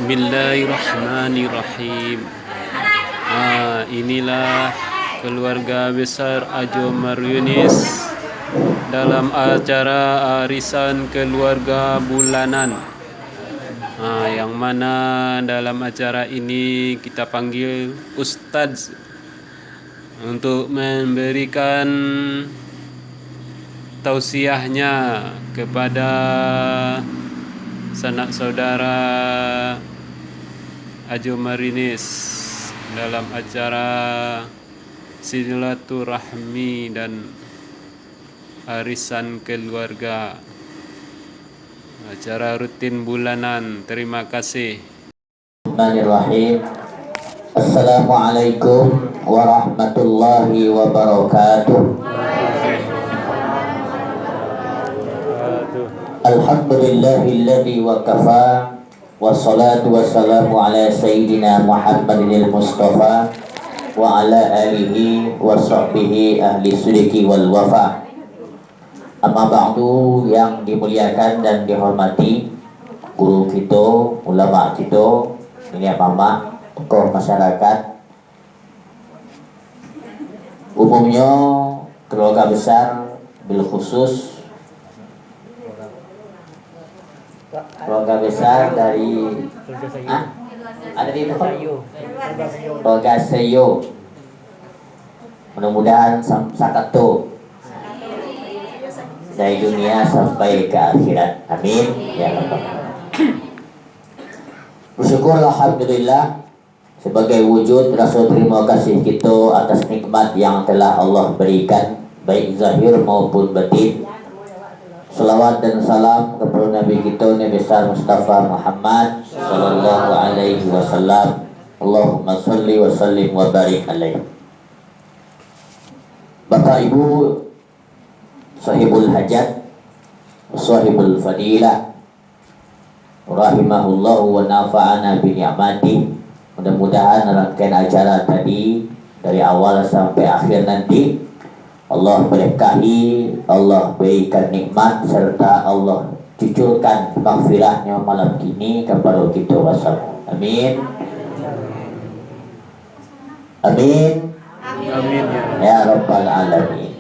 Bismillahirrahmanirrahim. Inilah keluarga besar Ajo Maryunis dalam acara arisan keluarga bulanan. Yang mana dalam acara ini kita panggil Ustadz untuk memberikan tausiahnya kepada sanak saudara Ajo Maryunis dalam acara silaturahmi dan arisan keluarga, acara rutin bulanan. Terima kasih. Bismillahirrahmanirrahim. Assalamualaikum warahmatullahi wabarakatuh. Alhamdulillahilladzi wa kafa. Wassalatu wassalamu ala sayyidina Muhammadil Mustafa wa ala alihi wa sahbihi ahli sidiki wal wafa. Amma ba'du, yang dimuliakan dan dihormati guru kita, ulama kita, ini mama, tokoh masyarakat, umumnya keluarga besar, bil khusus keluarga besar dari ada di keluarga Seyo, mudah-mudahan sakato dari dunia sampai ke akhirat, amin ya rabbal alamin. Bersyukur alhamdulillah sebagai wujud rasa terima kasih kita atas nikmat yang telah Allah berikan, baik zahir maupun batin. Salawat dan salam kepada Nabi kita, Nabi besar Mustafa Muhammad sallallahu alaihi wasallam. Allahumma salli wa sallim wa barik alaihi. Bapak Ibu sahibul hajat, sahibul fadilah, rahimahullahu wa nafa'ana bi ni'mati. Mudah-mudahan rangkaian acara tadi dari awal sampai akhir nanti Allah berkahi, Allah berikan nikmat, serta Allah cucurkan maghfirahnya malam kini kepada kita wasallam. Amin. Amin. Amin Ya rabbal alamin.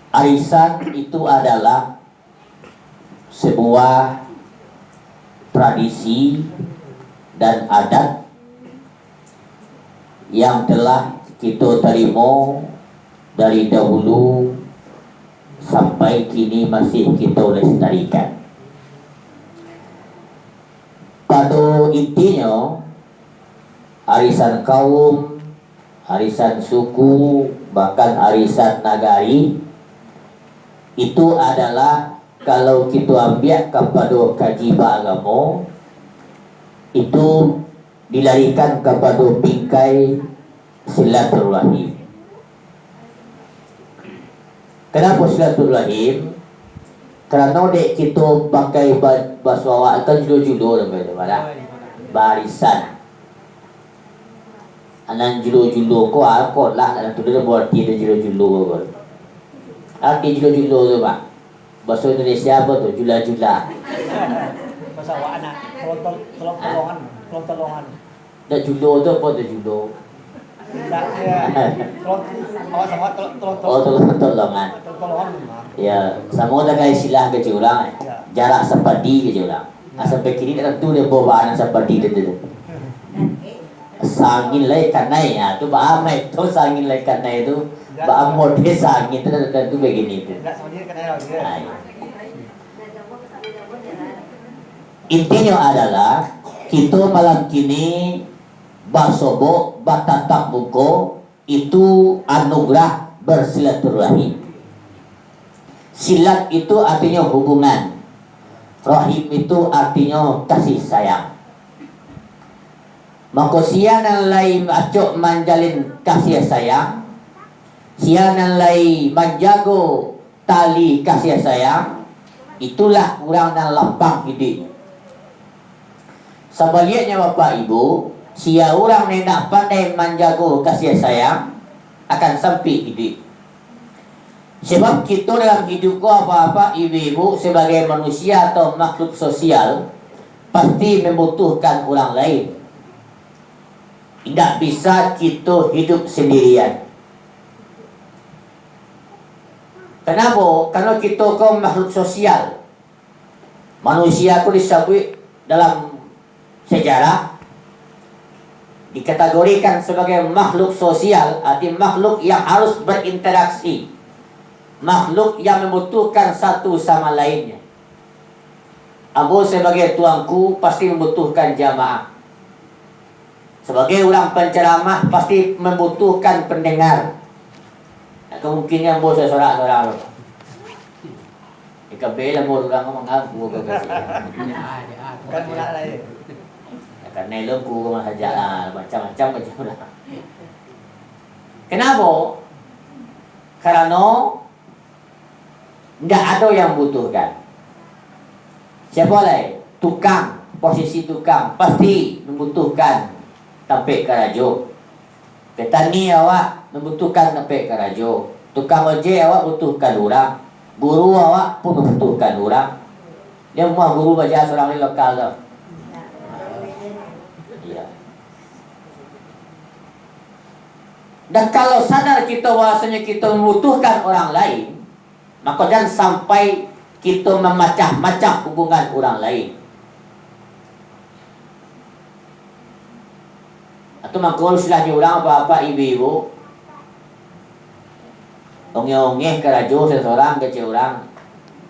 Arisan itu adalah sebuah tradisi dan adat yang telah kita terima dari dahulu sampai kini masih kita lestarikan. Pada intinya, arisan kaum, arisan suku, bahkan arisan nagari itu adalah, kalau kita ambil kepada kajian agama, itu dilarikan kepada bingkai silaturahim. Kenapa silaturahim? Kerana dek kita pakai bahasa awak kan julo-julo namanya, barisan. Anan julo-julo ko ako lah, anan tu dia buat dia julo-julo ko. Arti julo-julo tu pak. Bahasa Indonesia apa tu? Jula-jula. Bahasa awak anak, tolong-tolongan. Tolong-tolongan. Dah julo tu apa tu julo? Tak ya. Awak sama tolong-tolongan. Oh, tolong-tolongan. Tolong-tolongan. Ya, sama dengan istilah ke orang. Jarak sepadi ke orang. Sampai kini tak tahu dia bawa anak sepadi dia tu. Sangin lai kanai ya, tu baamai tu sangin lai kanai tu. Baamot dia sangin tu begini tu. Tak sama dia kena dia. Intinya adalah kita malam kini basobo batatap buko itu anugerah bersilaturahim. Silat itu artinya hubungan, rahim itu artinya kasih sayang. Maka sianan lain acok manjalin kasih sayang, sianan lain menjago tali kasih sayang, itulah orang yang lapang hidupnya. Sebaliknya Bapak Ibu, sia orang yang nak pandai menjaga kasih sayang akan sempit hidup. Sebab kita dalam hidup ko apa-apa ibu-ibu sebagai manusia atau makhluk sosial pasti membutuhkan orang lain. Tidak bisa kita hidup sendirian. Kenapa? Karena kita kaum makhluk sosial. Manusia itu disebut dalam sejarah dikategorikan sebagai makhluk sosial, arti makhluk yang harus berinteraksi, makhluk yang membutuhkan satu sama lainnya. Abu sebagai tuanku pasti membutuhkan jamaah. Sebagai orang penceramah pasti membutuhkan pendengar. Kemungkinan bos sorak-sorak. Ika bela mo orang mengaku ke kasi. Kan mula lain. Karena lo ku saja macam-macam lah. Kenapa? Karena tidak ada yang butuhkan. Siapa lagi? Tukang, posisi tukang pasti membutuhkan tampik karajo. Petani awak membutuhkan tampik karajo. Tukang ojek awak butuhkan orang. Guru awak pun membutuhkan orang. Dia mau guru baca seorang di lokal tu. Ya. Dan kalau sadar kita bahasanya kita membutuhkan orang lain, maka jangan sampai kita memacah-macah hubungan orang lain. Atau makul silahnya orang apa-apa ibu-ibu ongeh-ongeh kerajo seseorang kecil orang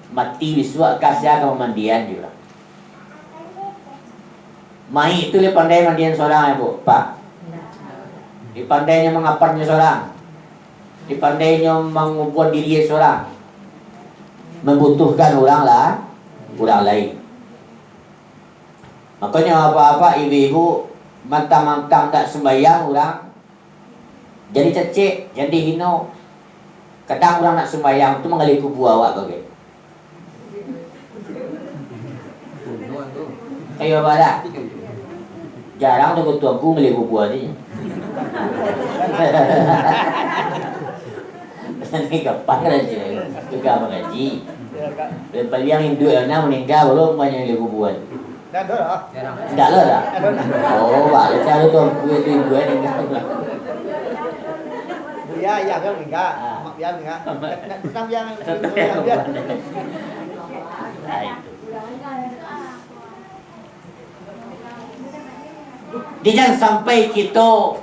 mati wiswa kasih ke pemandian juga. Mai itu dia pandai mandian seorang ya bu, pak. Dipandainya mengaparnya seorang, dipandainya mengubah diri seorang, membutuhkan orang lah, orang lain. Makanya apa-apa ibu-ibu mantang-mantang tak sembahyang orang jadi cecek, jadi hino. Kadang orang nak sembahyang tu mengali kubu awak bagai. Kayak apa? Jarang tu tuanku mengali kubu ni. Ini kapan aja juga mengaji. Beli yang Hindu yang meninggal belum banyak yang kubuan. Dah dah. Tidak lah. Oh, balik cara tuanku itu Hindu yang meninggal. Ya, ya kan enggak. Mak ya enggak. Enam yang dia. Nah, itu. Jangan sampai kita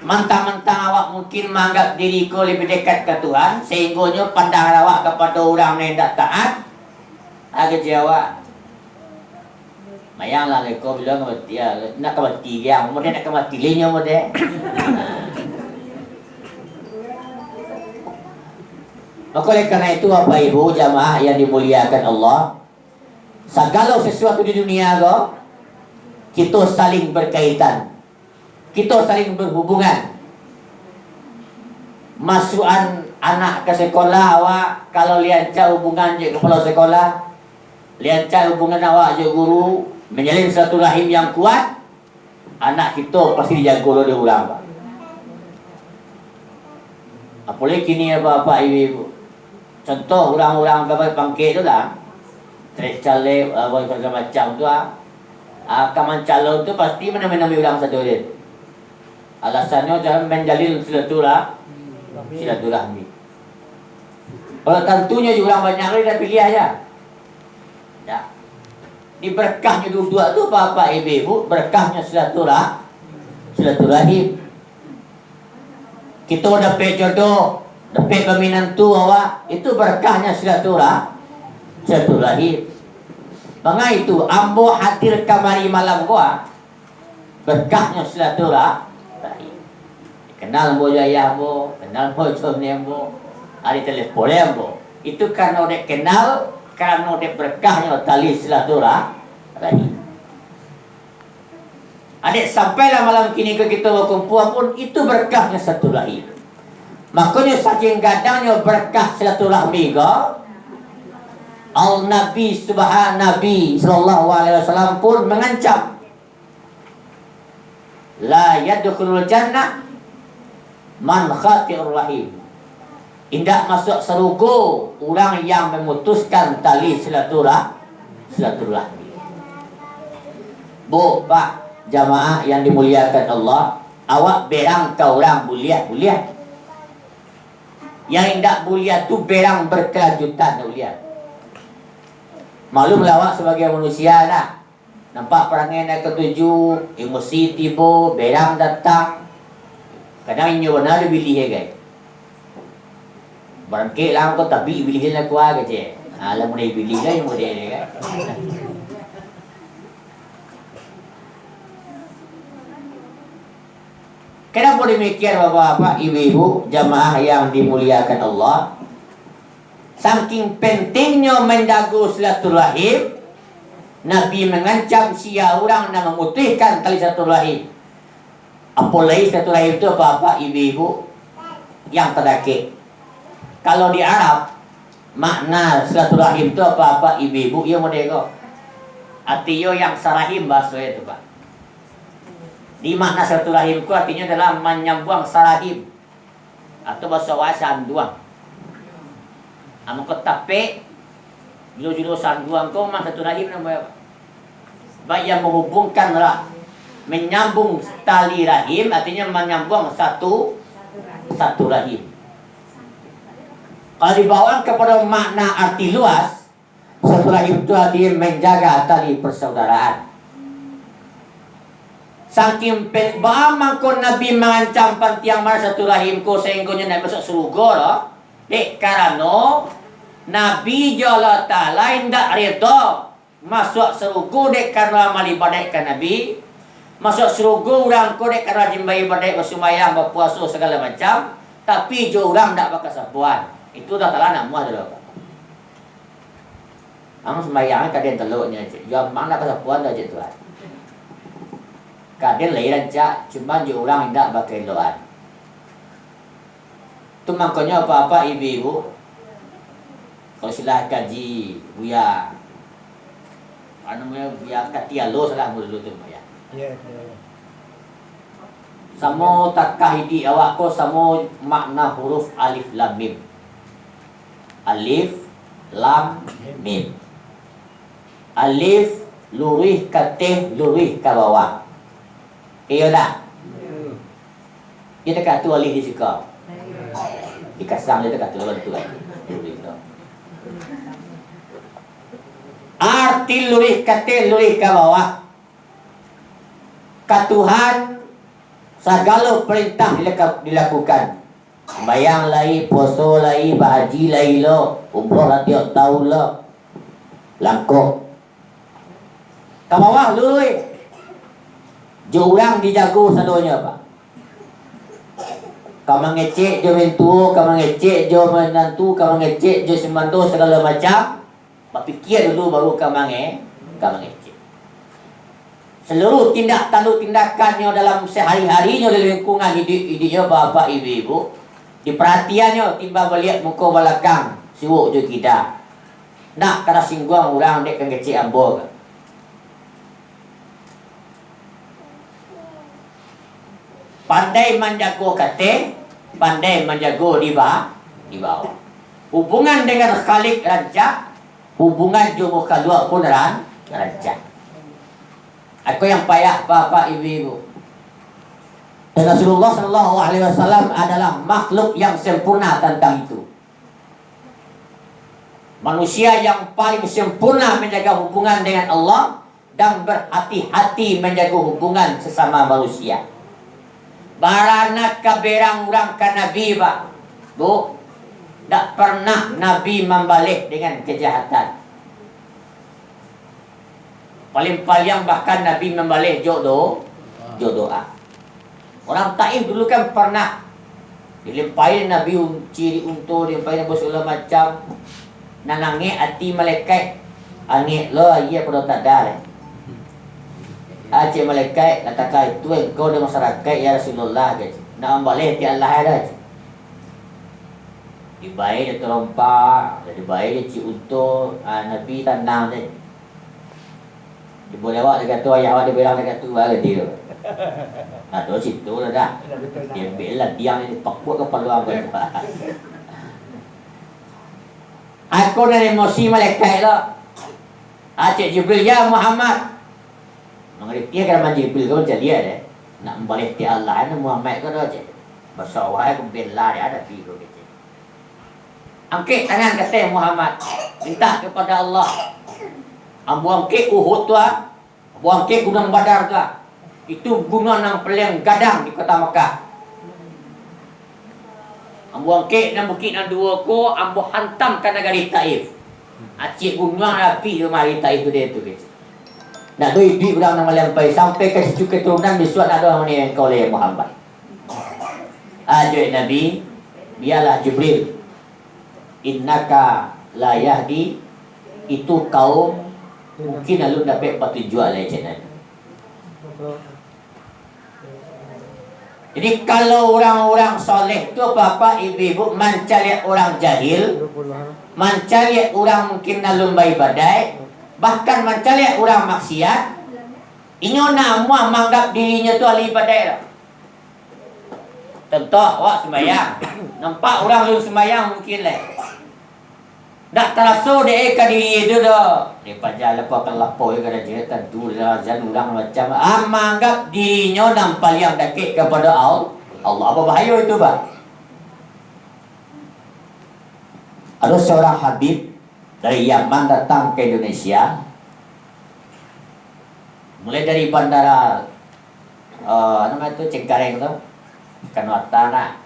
mentang-mentang awak mungkin menganggap diri kau lebih dekat ke Tuhan, sehingga pandangan awak kepada orang yang tidak taat, agak jawab. Mayang lah kau bilang kemati ya, nak kemati yang, kemudian nak kemati linya kemudian. Maka oleh karena itu apa ibu jamaah yang dimuliakan Allah, segala sesuatu di dunia kau, kita saling berkaitan, kita saling berhubungan. Masukan anak ke sekolah awak, kalau lihat hubungan je kepala sekolah, lihat hubungan awak je guru, menjalin satu rahim yang kuat, anak kita pasti dijaga oleh orang. Apalagi kini apa-apa ibu-ibu. Contoh orang-orang gambar pangkit tu lah, trek calek, macam tu lah. Kaman calon tu pasti mana-mana orang satu dia. Alasannya jangan menjalin silaturahmi. Kalau tentunya orang banyak lagi dah pilih aja. Ya. Di berkahnya dua-dua tu apa-apa ibu, berkahnya silaturahim. Kita dapat jodoh, dapat peminantu awak, itu berkahnya silaturahim. Maka itu ambo hadir kamari malam gua, berkahnya silaturahim. Kenal mo jaya mo, kenal mo jomne mo, ada telepon mo. Itu karena udah kenal, karena udah berkahnya tali silaturahim. Adik sampailah malam kini ke kita berkumpul pun itu berkahnya silaturahim. Makanya saking gadangnya berkah silaturahmi ke Nabi sallallahu alaihi wasallam pun mengancam la yadkhulul jannah man khati'ur rahim. Tidak masuk surga orang yang memutuskan tali silaturahmi. Bu, Pak, jamaah yang dimuliakan Allah, awak berang ke orang buliah. Yang tidak buliah tu berang berkelanjutan, buliah. Maklum lawak sebagai manusia lah. Nampak perangai naik ketujuh, emosi tiba, berang datang. Kadang ini benar dia pilih ya guys. Barangkali lah kau tapi pilih lah kuah je. Alam mulai pilih lah yang model ni kan. Kenapa demikian bapak-bapak, ibu-ibu, jamaah yang dimuliakan Allah? Saking pentingnya menjaga silaturahim, Nabi mengancam sia orang yang memutihkan tali silaturahim. Apalagi silaturahim itu bapak, ibu-ibu yang terdakik. Kalau di Arab, makna silaturahim itu apa ibu-ibu yang model artinya yang sarahim bahasa itu Pak. Di makna silaturahim itu artinya adalah menyambung sarahim atau bahasa sanduang. Anu ketape julu-julu sanduang kau mah silaturahim namanya. Baik yang menghubungkan lah, menyambung tali rahim artinya menyambung satu rahim. Kalau dibawa kepada makna arti luas, silaturahim itu artinya menjaga tali persaudaraan. Saking bagaimana kau Nabi mengancam pantiang mana silaturahim ko sehingga nak masuk surga lah. Karena Nabi Allah Ta'ala tidak reda masuk surga karena amal ibadat kan Nabi. Masuk surga orang ko karena jembai ibadat bersumayang berpuasa segala macam. Tapi jo orang tak pakai sapuan. Itu dah telah nak muat dulu. Ang sembahyang kadang teluknya je. Jom mana pakai sapuan dah je tuan. Kadang lain aja, cuma je orang tidak pakai loan. Itu makanya apa-apa ibu-ibu, kalau silah kaji, buya, buya katia lo salah dulu tu ya. Samo takah hidi awak ko samo makna huruf alif lam mim. Alif lam mim. Alif lurih kateh lurih ke bawah. Iya tak? Kita dekat tu alif di sikap. Dikasang dia dekat tu tu kan. Arti lurih kateh lurih ke bawah. Katuhan segala perintah dilakukan. Bayang lai, puasa lai, bahaji lai lo, umrah lah tiap tahun lo. Langkok. Ke bawah lurih. Jo orang dijago sadonya Pak. Kau mengecek jo mentua, kau mengecek jo menantu, kau mengecek jo sembantu segala macam. Fikir dulu baru kau mengecek. Seluruh tindak tanduk tindakannya dalam sehari-harinya dalam lingkungan hidupnya bapak ibu-ibu, diperhatiannya timbang melihat muka belakang siwuk jo kita. Nak kena singgung orang dek kecek ambor. Pandai menjaga kate, pandai menjaga di bawah. Hubungan dengan Khalik rancak, hubungan juga keluar pun rancak. Aku yang payah bapak ibu-ibu. Dan Rasulullah SAW adalah makhluk yang sempurna tentang itu. Manusia yang paling sempurna menjaga hubungan dengan Allah dan berhati-hati menjaga hubungan sesama manusia. Baranak kaberang orang ke Nabi Pak. Bu, tak pernah Nabi membalik dengan kejahatan. Paling-paling bahkan Nabi membalik doa. Orang Taif dulu kan pernah dilimpahin Nabi ciri untuk dilimpahin segala macam. Nanangi hati malaikat. Angin lo iya pada tak ada. Aceh malaikat katakan itu engkau di masyarakat ya Rasulullah guys. Nak boleh ti Allah ada. Dibaik dia terompak, dibaik dia ci untuk Nabi tenang dia. Dia boleh awak dia kata ayah awak dia bilang dia kata baru dia. Nah tu situ dah. Dia bela diam ni pakut kepala apa tu. Aku nak emosi malaikat lah. Cik Jibril, ya Muhammad. Mengerti kan Jibril kau macam dia deh. Nak balik ti Allah ni Muhammad kau dah cik. Masa awal aku bela dia ada pi kau cik. Angkat tangan kata Muhammad. Minta kepada Allah. Ambu angkat Uhud tu Ambu angkat Gunung Badar tu itu gunung yang paling gadang di kota Mekah. Ambu angkat dan bukit yang dua ko ambu hantam ke negeri Taif. Acik gunung api tu mari Taif tu dia tu guys. Nak duit orang nak melampai sampai ke cucu keturunan disuat ada orang ni kau oleh Muhammad. Ajak Nabi, biarlah Jibril. Innaka la yahdi itu kaum mungkin lalu dapat petunjuk oleh channel. Jadi kalau orang-orang soleh tu bapak ibu-ibu mencari orang jahil, mencari orang mungkin lalu badai, bahkan mencari orang maksiat, ini nama menganggap dirinya tu ahli badai lah. Contoh, awak sembahyang, nampak orang lalu sembahyang mungkin lah. Tak terasa dia ke diri dia dah. Dia pajak lepas kelapor dia kata dia tentu dia orang macam menganggap dirinya dan paling dekat kepada Allah. Apa bahaya itu, Pak? Ada seorang Habib dari Yaman datang ke Indonesia. Mulai dari bandara nama itu Cengkareng tu, Kanwatana.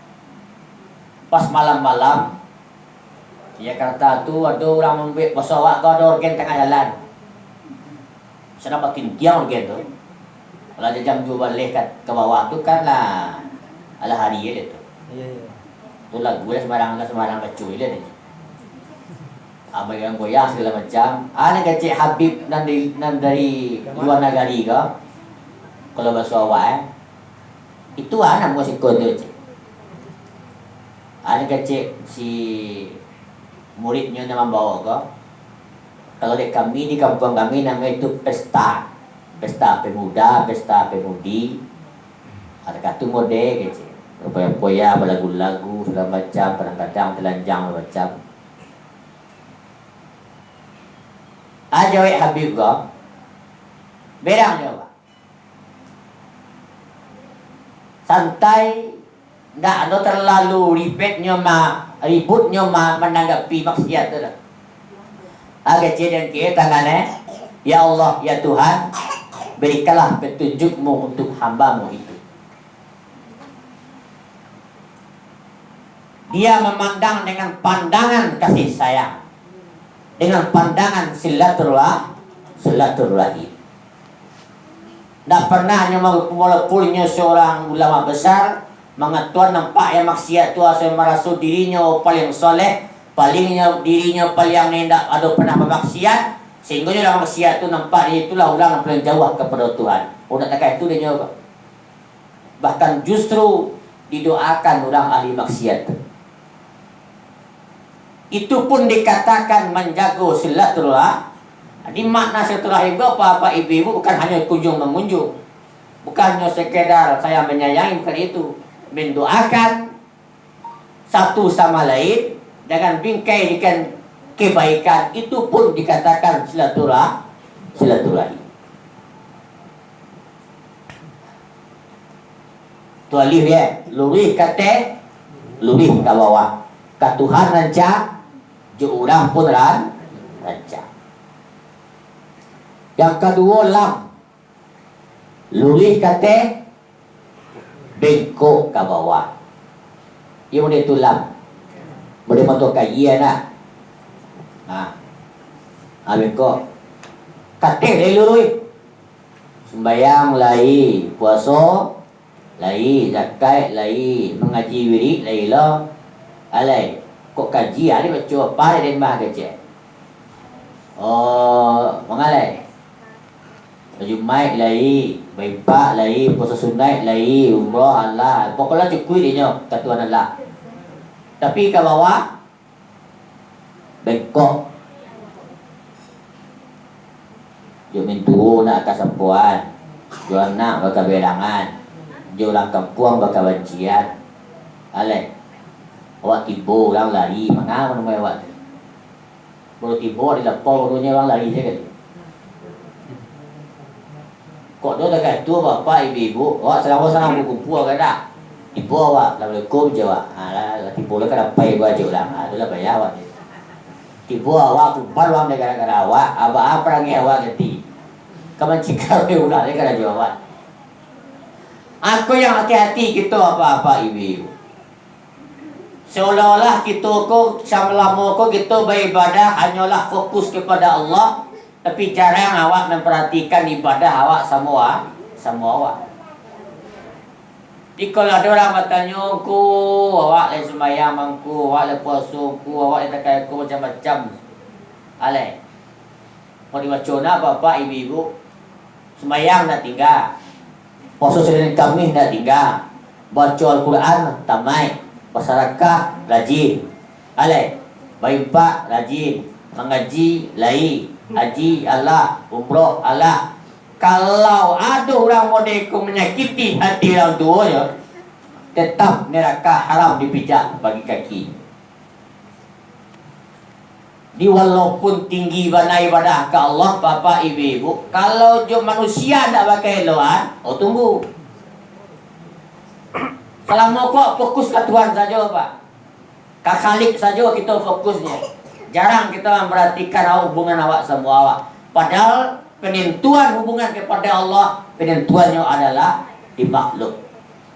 Pas malam-malam dia kata tu ada orang membek pesawat kau ada organ tengah jalan. Sana makin tiang organ tu. Kalau dia jam 2 balik ke bawah tu kan lah ala hari dia tu. Ya. Tu lagu dia sembarang bacu dia ni. Apa yang goyang segala macam. Ada kecil Habib nan dari luar negeri ke. Kalau bahasa awak itu anak musik tu je. Ada kecil si muridnya nama bawa ke. Kalau di kami di kampung kami namanya itu pesta pemuda, pesta pemudi. Ada katu mode gitu. Poya-poya berlagu-lagu segala macam, kadang-kadang telanjang macam. Ajawai Habib ke. Berang dia Pak. Santai, tak ada terlalu ributnya menanggapi maksiat tu lah. Agak dan kira tangannya, ya Allah, ya Tuhan, berikanlah petunjukmu untuk hambamu itu. Dia memandang dengan pandangan kasih sayang, dengan pandangan silaturahim. Tak pernah walaupun seorang ulama besar mengatakan nampak yang maksiat tu asal merasa dirinya paling soleh, palingnya dirinya paling tidak ada pernah bermaksiat, sehingga orang maksiat tu nampak dia itulah orang yang paling jauh kepada Tuhan. Orang tak itu dia jawab. Bahkan justru didoakan orang ahli maksiat. Itu pun dikatakan menjaga silaturahim. Jadi makna silaturahim itu apa ibu-ibu bukan hanya kunjung mengunjung, bukan hanya sekedar saya menyayangi, bukan itu. Mendoakan satu sama lain dengan bingkai dengan kebaikan, itu pun dikatakan silaturahim. Tu alif ya, lurih kata lurih ke bawah. Ke Tuhan rancak, jo orang pun rancak. Yang kedua lam, lurih kata bengkok ke bawah. Ia boleh tu lam, boleh bentuk kajian nak. Bengkok. Kata dia lurih. Sembayang lai, puasa lai, zakat lai, mengaji wirid lai lah. Alai, kok kaji ada baca apa dia mah kerja. Mengalai. Baju mai lai, baipak lai, puasa sunat lai, umrah Allah. Pokoknya cukup dia kata Tuhan Allah. Tapi ke bawah bengkok. Jo mintu nak ke sempuan. Jo anak bakal berangan. Jo orang kampung bakal bancian. Alai. Awak tiba orang lari, mana awak baru tiba di lapau barunya orang lari je kan. Kok dia dekat tu bapak ibu-ibu, awak serang-serang berkumpul kan tak? Tiba awak, Assalamualaikum je awak. Lah tiba lah kan apa ibu aja ulang. Itulah bayar awak. Tiba awak kumpul orang negara-negara awak, apa perangi awak ganti. Kamu cikar ulang dia kan jawab. Aku yang hati-hati kita apa-apa ibu. Seolah-olah kita ko selama ko kita beribadah hanyalah fokus kepada Allah, tapi jarang awak memperhatikan ibadah awak sama awak. Jadi kalau ada orang bertanya ku, awak le sembahyang mangku, awak le puasa ku, awak le takai ku macam-macam. Ale. Mau dibaca apa-apa ibu-ibu. Sembahyang nak tinggal. Puasa Senin Kamis nak tinggal. Baca Al-Quran tamai. Masyarakat rajin. Ale. Baimpak rajin. Mengaji lai. Haji Allah, umrah Allah. Kalau ada orang modeko menyakiti hati orang tua ya, tetap neraka haram dipijak bagi kaki. Di walaupun tinggi bana ibadah ke Allah, bapak ibu, kalau jo manusia tak pakai eloan, tunggu. Selama kok fokus ke Tuhan saja pak, ke Khalik saja kita fokusnya. Jarang kita memperhatikan hubungan awak semua awak. Padahal penentuan hubungan kepada Allah, penentuannya adalah di makhluk.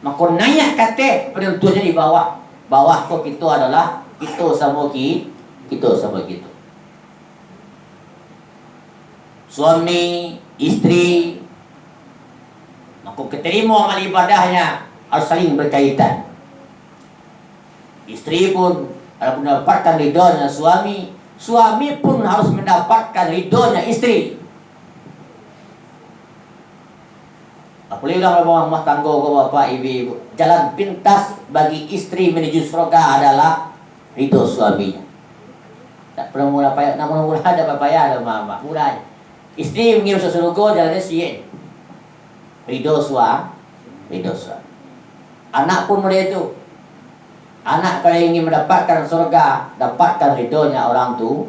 Maka nanya kata penentuannya di bawah. Bawah kok kita adalah kita sama kita. Suami, istri, maka keterima amal ibadahnya harus saling berkaitan. Istri pun harus mendapatkan ridhonya suami, suami pun harus mendapatkan ridhonya istri. Apalagi dalam rumah tangga bapak ibu, jalan pintas bagi istri menuju surga adalah ridho suaminya. Tak perlu murah payah, namun murah ada payah ada mama murah. Istri mengirim ke surga jalannya siap. Ridho suami. Anak pun mudah itu. Anak kalau ingin mendapatkan surga, dapatkan ridhonya orang tua.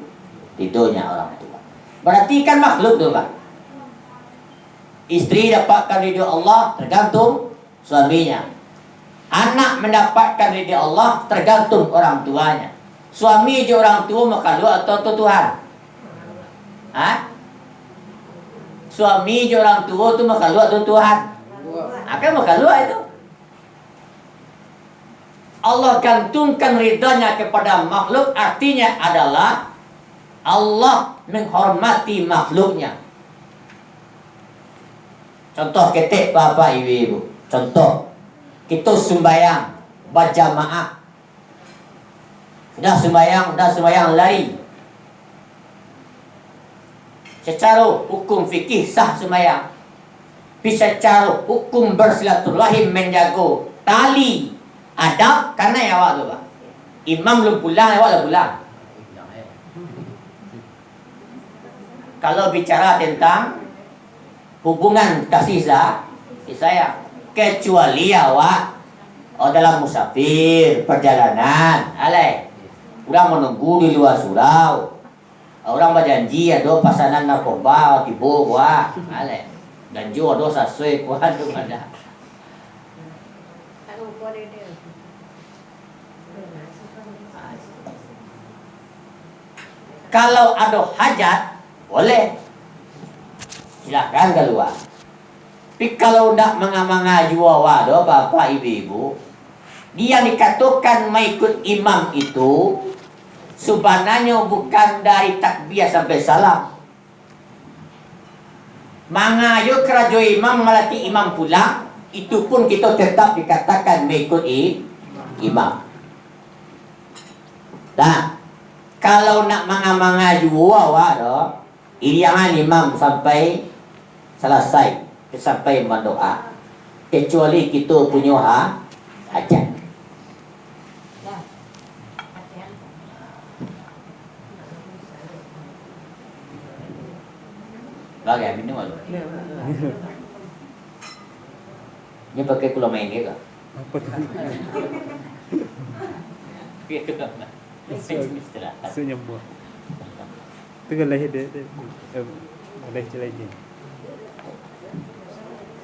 Berarti kan makhluk tu Pak. Istri dapatkan ridho Allah tergantung suaminya. Anak mendapatkan ridho Allah tergantung orang tuanya. Suami je orang tua makhluk atau Tuhan? Suami je orang tua tu makhluk atau Tuhan? Apa makhluk itu? Allah gantungkan ridhonya kepada makhluk, artinya adalah Allah menghormati makhluknya. Contoh ketik bapak ibu. Contoh kita sembahyang berjamaah. Dah sembahyang lari. Secara hukum fikih sah sembahyang. Tapi secara hukum bersilaturahim menjaga tali adab karena ya awak tu Pak. Imam belum pulang, awak dah pulang. Kalau bicara tentang hubungan kasih sayang, kecuali awak dalam musafir perjalanan, orang menunggu di luar surau, orang berjanji ada pasangan narkoba tiba janji ada sesuai kuat tu ada. Kalau ada hajat boleh silakan keluar. Tapi kalau tidak menganga jua do bapak ibu, dia dikatakan mengikut imam itu sebenarnya bukan dari takbir sampai salam. Mangayo kerajo imam melati imam pulang, itu pun kita tetap dikatakan mengikut imam. Nah, kalau nak manga jua do, iriangan imam sampai selesai. Sampai mendoa, kecuali kita punya hajat. Bagai minum apa? Ini pakai kula main dia ke? Apa tu? Pakai kula main. Senyum buah. Boleh lagi.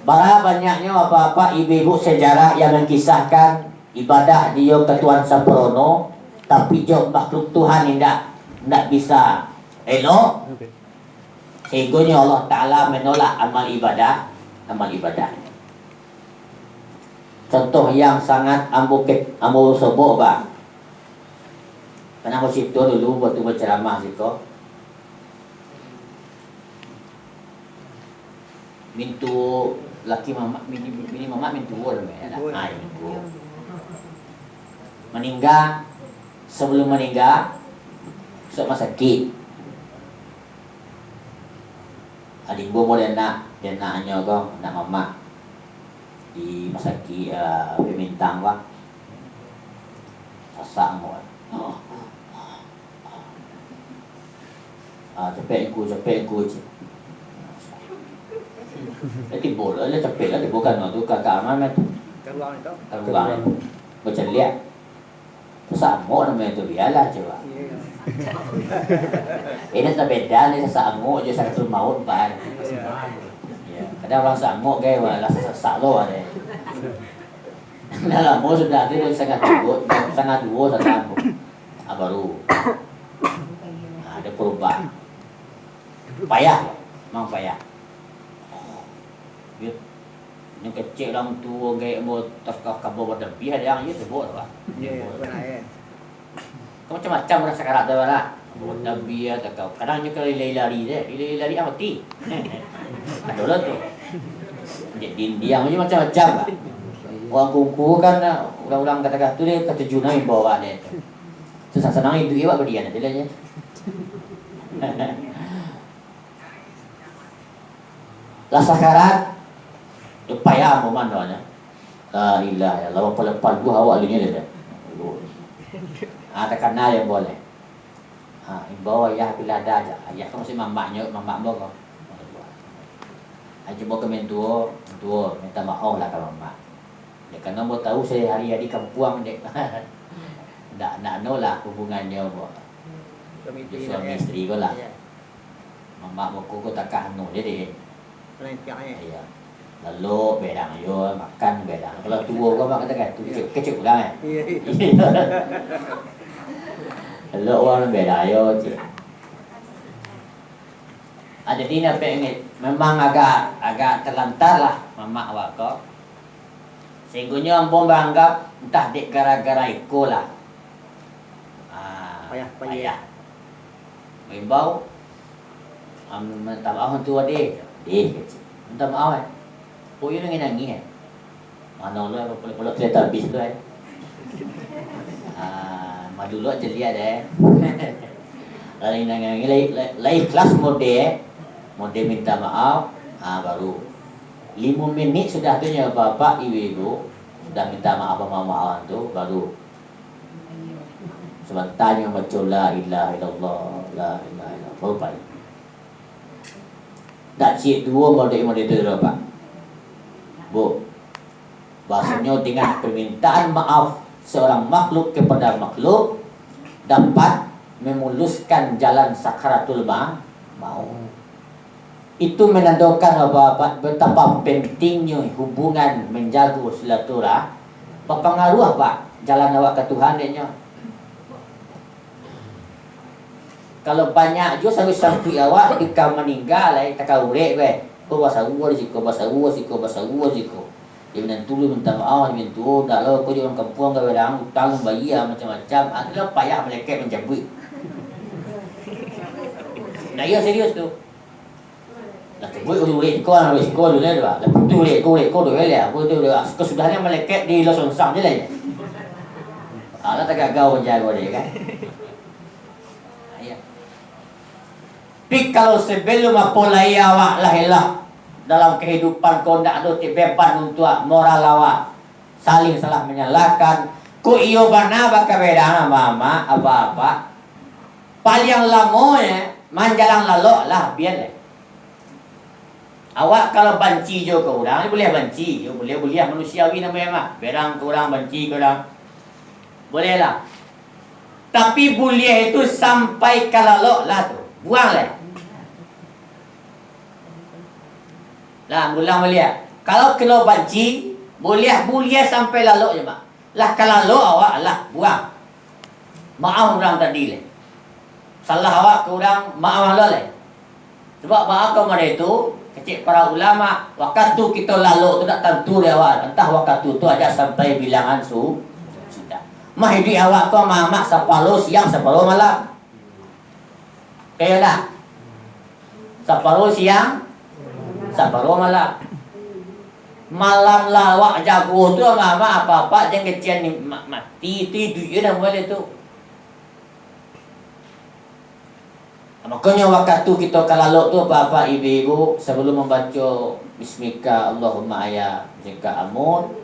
Bara banyaknya apa-apa ibu-ibu sejarah yang mengisahkan ibadah dia ke Tuhan sempurna, tapi jauh makhluk Tuhan tidak bisa elok. Okey. Sehingga Allah Ta'ala menolak amal ibadah. Contoh yang sangat ambo sebut bah. Pernah aku situ dulu waktu berceramah situ. Mintu laki mama, bini mama mintu orang meninggal. Sebelum meninggal sok sakit. Adik ibu boleh nak hanya kau nak mama di masaki pemintang wah sasak mo capek ku je timbul lah capek lah bukan tu kakak mana tu Cái ruang này tốt. ruang macam lihat sasak mo namanya tu biarlah coba ini tak beda ni sasak mo je sakatul maut bah. Ya, kadang orang sanggup gaya wala sasak lo ada. Dalam mo sudah ada sangat dua sasak baru ada perubahan. Payah, memang payah. Yang kecil orang tua gaya mo takah kabur berlebih ada yang itu sebut apa? Cái này. Macam-macam orang sakarat tu lah. Berlebih atau kadang juga lari-lari je, lari mati. Ada lah tu. Jadi diam aja macam-macam lah. Orang kuku kan orang-orang kata-kata tu dia kata junai bawa dia. Susah senang itu iwak berdian aja lah. Lah sakarat payah mo man doanya. La ilaha illallah lepas gua awak ni dia. Takkan na yang boleh. Bawa ayah bila ada aja. Ayah kan mesti mamaknya, mamak bawa. Coba ke mentua minta maaf lah kalau mak. Dia kena mau tahu saya hari-hari kampung dek. Nak lah hubungannya buat. Suami isteri kau lah. Mamak aku takkan anu dia dek. Cái này cái này. Iya. Lalu bedang yo makan bedang. Kalau tua kau mak kata tu kecil lah. Lalu orang beda yo je. Jadi nak pengen memang agak terlantar lah mamak awak kau. Sehingga ambon beranggap entah dek gara-gara iko lah. Payah. Imbau minta maaf tua dek. Minta maaf Oh, yun ang inangi Mana lo kalau kereta habis tu madulot je lihat Lalu inangi lain kelas mode minta maaf baru 5 minit sudah tu nya bapak ibu sudah minta maaf sama maaf tu baru sebentarnya baca la ilaha illallah la ilaha illallah baru baik tak cik dua mode tu Pak Bu, bahasanya dengan permintaan maaf seorang makhluk kepada makhluk dapat memuluskan jalan sakaratul maut. Itu menandakan betapa pentingnya hubungan menjaga silaturahmi. Berpengaruh Pak jalan awak ke Tuhan dia. Kalau banyak juga sampai awak ketika meninggal tak urek kau bahasa gua siko. Dia minta tulu minta maaf dia minta dah lo kau orang kampung kau bilang utang bayar macam-macam. Adalah payah malaikat mencabut. Nah ya serius tu. Dah cabut duit kau dulu dah. Lepas tu kau dulu lah. Kau tu kesudahnya malaikat di lo songsang je lah. Lah tak gagau jago dia kan. Tapi kalau sebelum apolai awak lah dalam kehidupan kau tak ada beban untuk moral awak saling salah menyalahkan ku iyo bana baka beda mama apa-apa paling lama manjalang lalu lah biar awak kalau banci jo ke orang boleh banci boleh manusiawi namanya mah berang ke orang banci ke orang boleh lah tapi boleh itu sampai kalau lah tu Buang lah. Lah, ulang balik. Kalau kena banci, boleh sampai lalu je, Mak. Lah, kalau lalu awak, lah, buang. Maaf orang tadi lah. Salah awak ke orang, maaf Allah lah. Sebab maaf kemarin itu, kecil para ulama, waktu kita lalu tu tak tentu dia awak. Entah waktu tu aja sampai bilangan sudah. Mah hidup awak tu mamak separuh siang, separuh malam. Kaya tak? Separuh siang, separuh malam. Malam lawak jago tu mama apa-apa jangan kecian ni mati tidur je dah boleh tu. Makanya waktu kita kalau tu apa-apa ibu-ibu sebelum membaca bismika Allahumma ayya jika amun.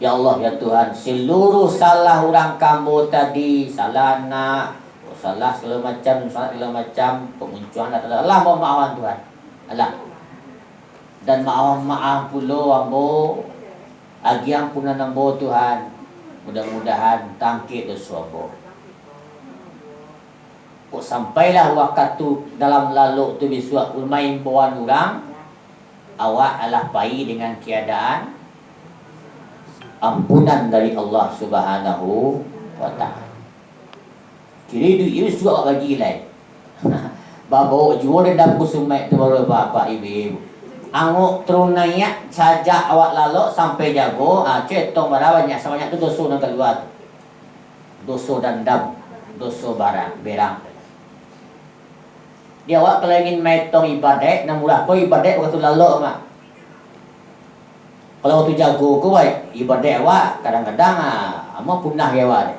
Ya Allah ya Tuhan, seluruh salah orang kamu tadi, salah anak, salah segala macam penguncuan Allah mau maafkan Tuhan. Allah. Dan maaf pula ambo agi ampunan ambo Tuhan. Mudah-mudahan tangkit dosa ambo. Kok sampailah waktu dalam lalu tu bisa main bawaan orang, awak alah pai dengan keadaan ampunan dari Allah Subhanahu wa taala. Kira itu suka bagi lain. Bawa jual dan kusumai tu baru bapak ibu. Anguk terunainya saja awak lalu sampai jago, cetong barang banyak tu dosa yang keluar. Dosa dendam, dosa berang. Dia awak kalau ingin metong ibadat, nak murah kau ibadat waktu lalu mak. Kalau waktu jago kau ibadat awak kadang-kadang ama punah ke awak.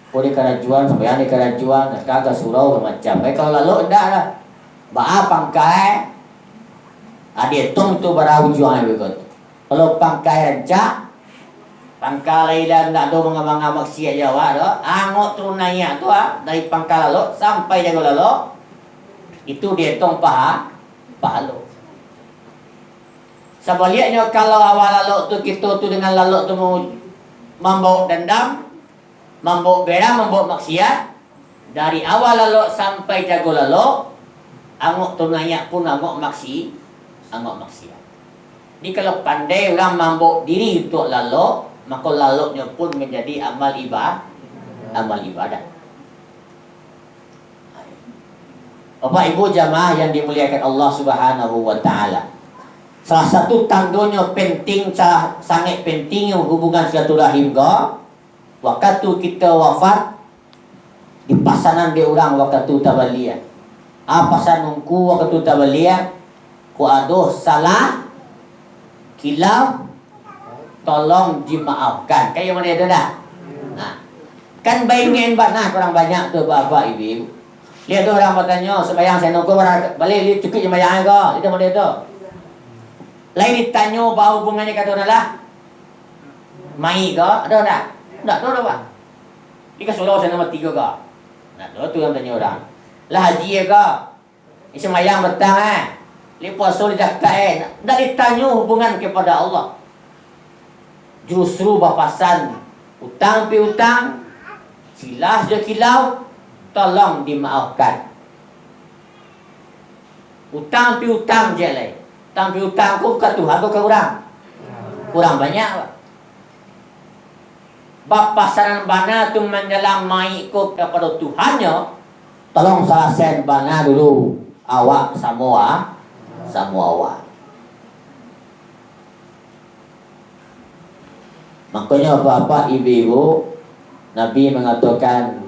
Kau di kerajuan sampai di kerajuan, kagak surau macam. Kalau lalu ndak lah. Ba pangkai dia tong tu barau juang begitu. Kalau pangkai raja, pangkai lain nak do mengamang maksiat Jawa do, angok turunnya tu dari pangkai lalu sampai jago lalu. Itu dia tong pahala. Sebaliknya kalau awal lalu tu kita tu dengan lalu tu membawa dendam, membawa berang, membawa maksiat, dari awal lalu sampai jago lalu, angok tunanya pun angok maksiat. Ni kalau pandai orang membawa diri untuk lalu, maka lalunya pun menjadi amal ibadah. Bapak Ibu jamaah yang dimuliakan Allah Subhanahu wa taala. Salah satu tandanya penting, sangat penting hubungan silaturahim go. Waktu kita wafat di pasanan dia orang waktu tabalia. Pasanungku waktu tabalia ku aduh salah kilaf tolong dimaafkan. Kayak mana itu dah? Nah, kan bayangin banyak orang banyak tu bapak ibu. Lihat tu orang bertanya sembahyang saya nunggu balik lihat cukup sembahyang ke? Itu mana itu? Lain ditanya bahawa hubungannya kata orang lah mai ke? Ada tak? Tak tahu dah pak. Ini surau saya nombor 3 ke? Tak tahu tu yang tanya orang. Lah haji ke? Ini sembahyang petang Lihat puasa di zakat tak ditanya hubungan kepada Allah. Justru bapasan utang pi utang, silas je kilau, tolong dimaafkan. Utang pi utang je lah. Utang pi utang ku ke Tuhan ku ke orang. Kurang banyak pak. Bapasan bana tu menyelamai ku kepada Tuhannya. Tolong selesai bana dulu awak semua awak. Makanya bapak ibu Nabi mengatakan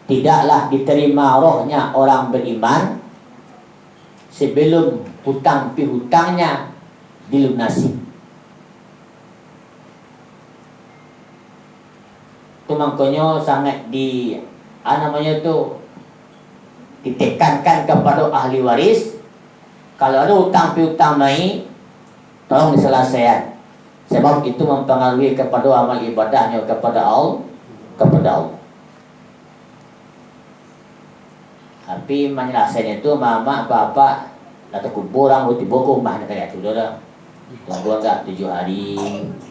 tidaklah diterima rohnya orang beriman sebelum hutang pi hutangnya dilunasi. Itu makanya sangat ditekankan kepada ahli waris. Kalau ada hutang piutang naik, tolong diselesaikan. Sebab itu mempengaruhi kepada amal ibadahnya kepada Allah. Tapi menyelesaikan itu mama bapak atau kubur orang tiba ke rumah kayak itu dah. Tunggu enggak 7 hari,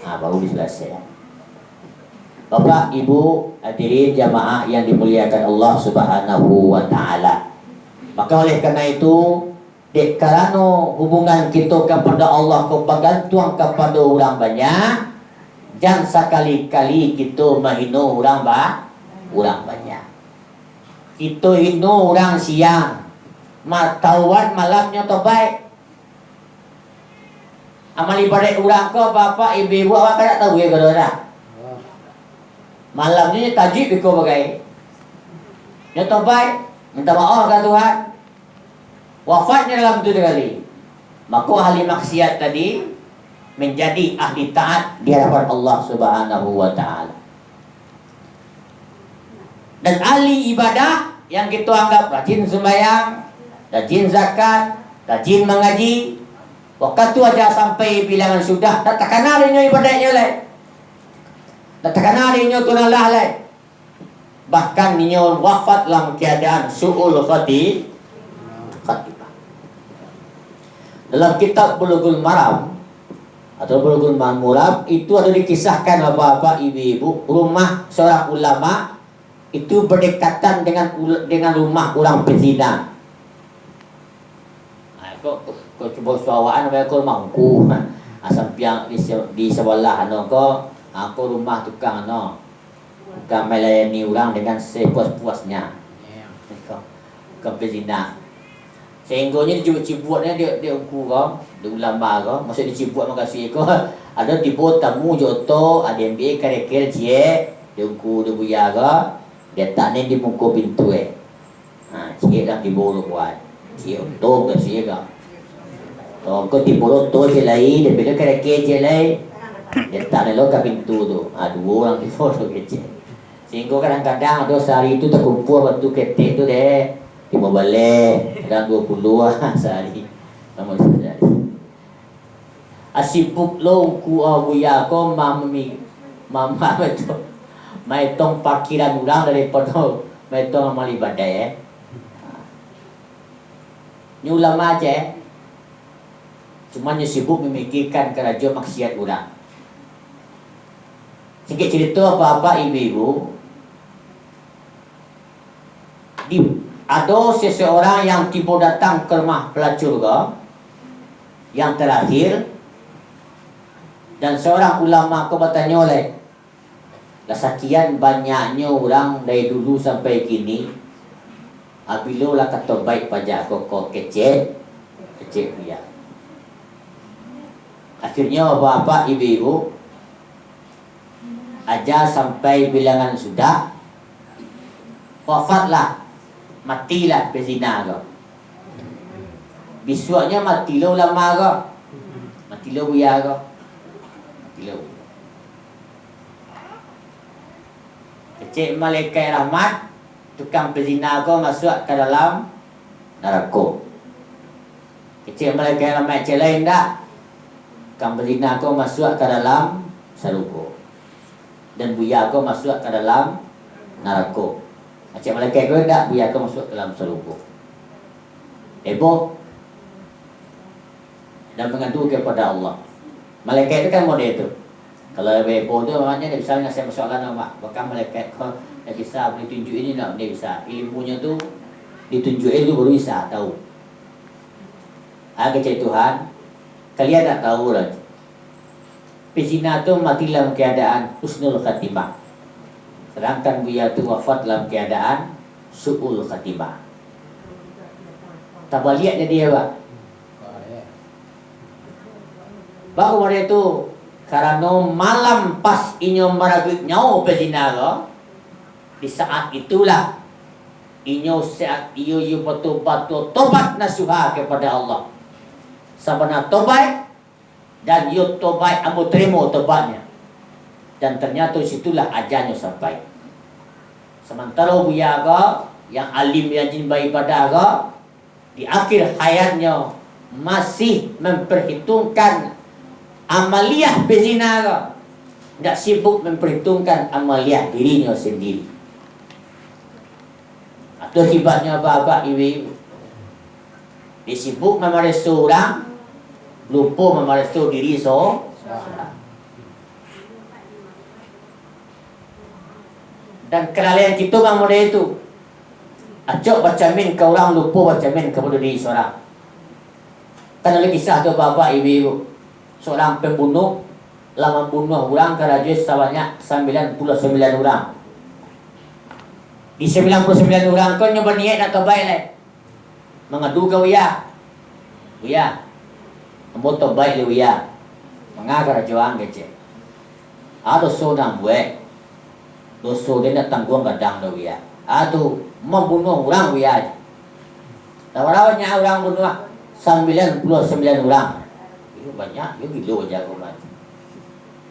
baru diselesaikan. Bapak, Ibu, hadirin jamaah yang dimuliakan Allah Subhanahu wa taala. Maka oleh karena itu, dek karena hubungan kita kepada Allah bergantung kepada orang banyak, jangan sekali-kali kita menghina orang banyak. Kita hina orang siang, taubat malamnya tobat. Amal ibadat orang ke bapak, ibu, awak tak tahu ya kalau dah. Malamnya tajib ikut bagai. Dia tobat, minta maaf ke Tuhan. Wafatnya dalam 7 kali. Maka ahli maksiat tadi menjadi ahli taat di hadapan Allah Subhanahu wa taala. Dan ahli ibadah yang kita anggap rajin sembahyang, rajin zakat, rajin mengaji, waktu aja sampai bilangan sudah, tak kenal ini ibadahnya lah. Tak kenal ini tunalah lah. Bahkan ini wafat dalam keadaan su'ul khatibah. Dalam kitab Bulughul Maram atau Bulughul Maram itu ada dikisahkan bapak-bapak, ibu-ibu, rumah seorang ulama itu berdekatan dengan rumah orang pezina. Kok coba suawaan mereka mangku asam piang di sebelah aku rumah tukang tukang melayani orang dengan sepuas-puasnya. Tukang pezina. Sehinggonya dicibut-cibutnya dia uku dia ulama maksud dicibut makasih ada tiba tamu joto ada yang biar kerekil cie dia uku dia buya dia tak ni di muka pintu cie dah di bawah kuat cie untung ke cie kau tiba roto je lai dia bila kerekil je lai dia tak ni lo ke pintu tu dua orang di bawah cie sehingga kadang-kadang ada sehari itu terkumpul batu ketek tu deh 5 balik, kadang 20 sehari. Nama sehari. Asibuk lo ku buya ko mama itu. Mai tong parkiran orang daripada mai tong amal ibadah Ni ulama aja. Cuma dia sibuk memikirkan kerajaan maksiat orang. Sikit cerita apa-apa ibu-ibu. Ada seseorang yang tiba datang ke rumah pelacur yang terakhir, dan seorang ulama bertanya oleh sekian banyaknya orang dari dulu sampai kini, apabila lah kata baik pajak kok kecil dia. Akhirnya bapak ibu aja sampai bilangan sudah, wafatlah. Matilah pezina besoknya matilah ulama matilah buya matilah kecil malaikat rahmat tukang pezina masuk ke dalam neraka. Kecil malaikat rahmat lain tak tukang pezina masuk ke dalam surga dan buya masuk ke dalam neraka. Macam malaikat kau tak biar kau masuk dalam surga. Heboh dan mengadu kepada Allah. Malaikat itu kan model itu. Kalau heboh tu maknanya dia bisa ngasih persoalan nama. Bahkan malaikat kau dia bisa boleh tunjuk ini nak dia bisa. Ilmunya tu ditunjukin tu baru bisa tahu. Kecil Tuhan, kalian tak tahu lah. Pezina tu mati dalam keadaan husnul khatimah. Sedangkan buya itu wafat dalam keadaan su'ul khatimah. Tak balik dia Pak. Baru pada itu karena malam pas inyo maragit nyaw pezina di saat itulah inyo saat iyo betul-betul tobat nasuha kepada Allah. Sabana tobat dan yo tobat amu terima tobatnya. Dan ternyata situlah ajalnya sampai. Sementara buya yang alim rajin beribadah di akhir hayatnya masih memperhitungkan amaliyah berzina tidak sibuk memperhitungkan amaliyah dirinya sendiri. Atau akibatnya bapak ibu disibuk memeriksa orang, lupa memeriksa diri seorang. Dan kelalaian kita memang model itu. Acok baca min ke orang, lupa baca min kepada diri seorang. Kan ada kisah tu bapak ibu-ibu. Seorang pembunuh lah membunuh orang kerajaan sebanyak 99 orang. Di 99 orang kau nyoba niat nak terbaik lah. Mengadu ke Uya. Uya. Ambo terbaik le Uya. Mengagar kerajaan kecil. Ada seorang buat. Dosa dia nak tanggung kadang dah Uya. Atu membunuh orang Uya. Tahu-tahunya orang bunuh 99 orang. Itu banyak, itu gila jago mati.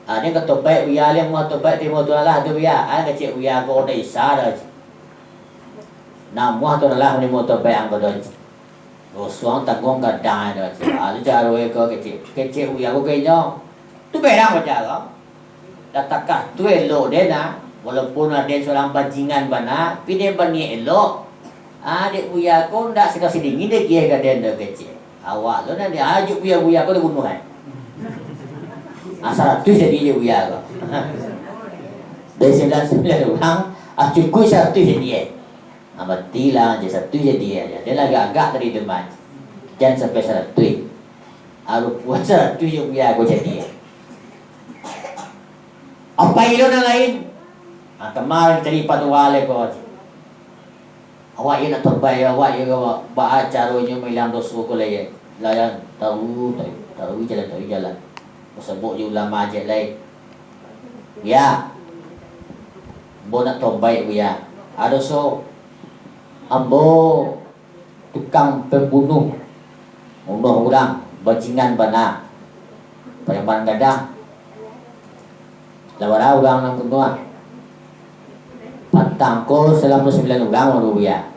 Dia kata baik Uya dia mau tobat dia mau tulah tu Uya. Kecil Uya kau dah isar dah. Namuah tu lah ni mau tobat angko dah. Dosa tanggung kadang dah. Ada cara kau kecil Uya kau kaya. Tu berang macam kau. Datakah tu elok dia nak. Walaupun ada seorang bajingan bana, tapi dia bani elok. Adik Uya kau ndak sekali dingin dia kira dia dah kecil. Awak tu nanti ajuk Uya kau dah bunuh kan. Asal tu jadi dia Uya kau. Dari 99 orang, cukup satu jadi. Matilah je satu jadi aja. Dia lagi agak dari teman. Jangan sampai satu. Harus puas satu je Uya kau jadi. Apa itu yang lain? Kemarin cari patuale kau. Awak yang nak terbaik, awak yang baca caranya menghilang dosa kau lagi. Layan tahu jalan. Sebut je ulama je lain. Ya. Ambo nak terbaik ya. Ada so ambo tukang pembunuh. Membunuh orang, bajingan bana. Perempuan gadang. Lawara orang nang bunuh. Pantang ko selama 9 orang baru ya.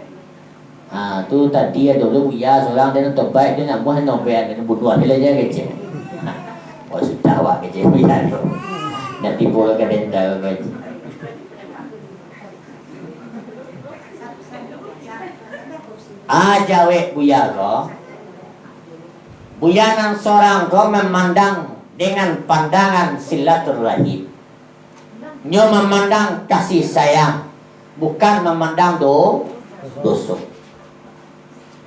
Tu tadi ada dulu ya seorang dia nak terbaik dia nak buat nombor dia bunuh dia aja kecil. Oh sudah awak kecil ya tu. Nak tipu ke denda ke. Jawe buya ko. Buya nang seorang ko memandang dengan pandangan silaturahim. Nyo memandang kasih sayang, bukan memandang dosa.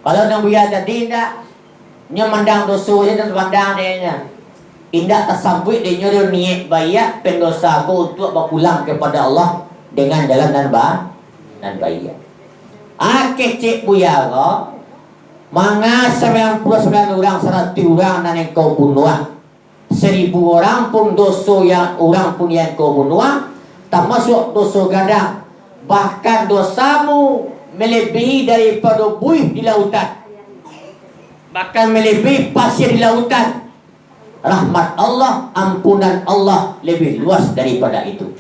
Kalau nang buya tadi indah, nyo memandang dosa je dan pandang dia. Indah tersambut dia nyo niat baik pendosa ko untuk berpulang kepada Allah dengan jalan dan baik. Kecik buya ko, manga 99 orang 100 orang dan yang kau bunuh. 1000 orang pun dosa yang orang pun yang kau bunuh, termasuk dosa gadang. Bahkan dosamu melebihi daripada buih di lautan. Bahkan melebihi pasir di lautan. Rahmat Allah, ampunan Allah lebih luas daripada itu.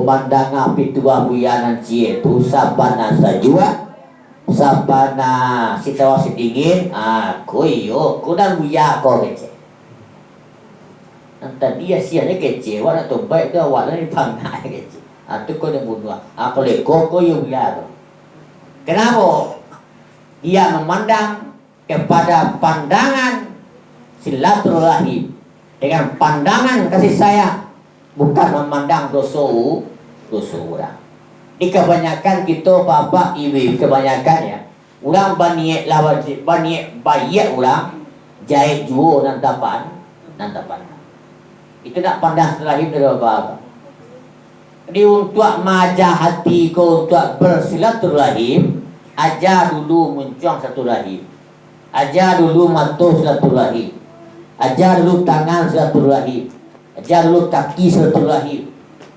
Mandang api tua buyanan cie tu sabana sajua. Sabana sitawa sedingin, koyo, kudan buya ko kece. Nanti dia sianya kece, wana tu baik tu awak ni pangna kece. Tu kau yang bunuh. Apa leko koyo buya tu. Kenapa? Dia memandang kepada pandangan silaturahim dengan pandangan kasih sayang, bukan memandang dosa orang. Di kebanyakan kita bapak ibu kebanyakan ya orang baniat bayar orang jahit juo nan tapan itu nak pandang rahim dari apa di untuk majah hati ko untuk bersilaturahim aja dulu muncung satu rahim, aja dulu mata silaturahim, aja dulu tangan silaturahim, aja dulu kaki silaturahim,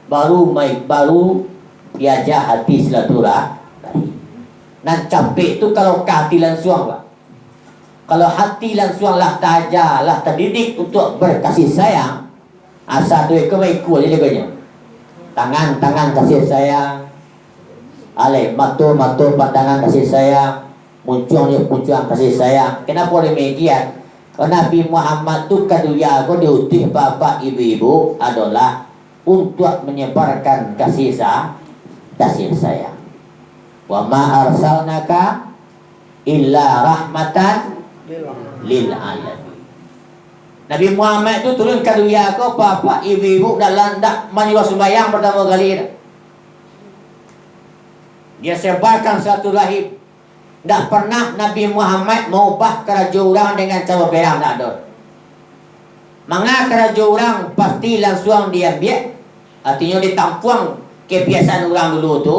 baru diajak hati silaturahim. Nan capek tu kalau hati langsung lah. Kalau hati langsung lah taja lah terdidik untuk berkasih sayang. Asal tu ikut je dia. Tangan kasih sayang. Mata pandangan kasih sayang. Muncung kasih sayang. Kenapa demikian? Karena Nabi Muhammad tu kaduya ko diutus bapak ibu-ibu adalah untuk menyebarkan kasih sayang. Wa ma arsalnaka illa rahmatan lil alamin. Nabi Muhammad itu turun ke dunia ke bapak ibu-ibu dalam dak menyuruh sembahyang pertama kali. Dia sebarkan satu rahim. Tak pernah Nabi Muhammad mengubah keraja orang dengan cara berang, tak ada. Maka keraja orang pasti langsung diambil. Artinya ditampuang kebiasaan orang dulu tu,